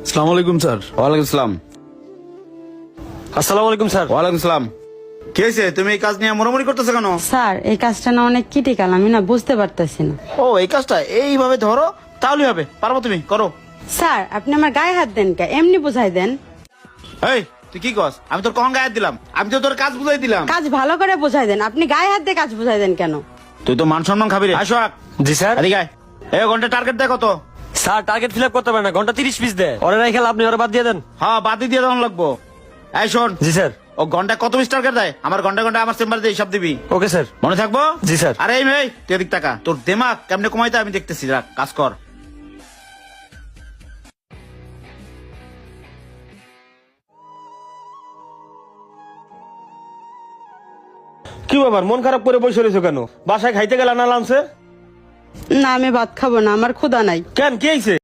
আসসালামু আলাইকুম স্যার। ওয়ালাইকুম আসসালাম। আসসালামু আলাইকুম স্যার। ওয়ালাইকুম আসসালাম। কি হয়েছে, তুমি এই কাজ নিয়ে মোড়ামুড়ি করতেছো কেন? স্যার এই কাজটা না অনেক ক্রিটিক্যাল, আমি না বুঝতে পারতেছি না। ও, এই কাজটা এইভাবে ধরো তাহলে হবে, পারবো, তুমি করো। স্যার আপনি আমার গায়ে হাত দেন কে? এমনি বুঝাই দেন। এই তুই কি কস? আমি তোর কখন গায়ে হাত দিলাম? আমি তো তোর কাজ বুঝাই দিলাম। কাজ ভালো করে বুঝাই দেন, আপনি গায়ে হাত দিয়ে কাজ বুঝাই দেন কেন? তুই তো মান সম্মান খাবি রে। আসো জি স্যার। এদিকে আয়। এই ঘন্টা টার্গেট দেয় কত? স্যার টার্গেট ফিল আপ করতে পারে না, ঘন্টা 30 পিস দেয়। ওরে নাই খেলা, আপনি ওরা বাদ দিয়ে দেন। হ্যাঁ, বাদি দিয়ে দেওয়া লাগবো। এই শোন, জি স্যার। ও ঘন্টা কত পিস টার্গেট দেয়? আমার ঘন্টা ঘন্টা আমার চেম্বারে দিয়ে হিসাব দিবি, ওকে স্যার। মনে থাকবো? জি স্যার। আরে এই মেয়ে, তুই এদিক টাকা, তোর দেমাগ কেমনে কমাইতে আমি দেখতেছি, রাখ কাজ কর। কি ব্যাপার, মন খারাপ করে বসে রয়েছো কেন? বাসায় খাইতে গেলা না লাঞ্চে? না আমি ভাত খাবো না, আমার ক্ষুধা নাই। কেন, কি হয়েছে?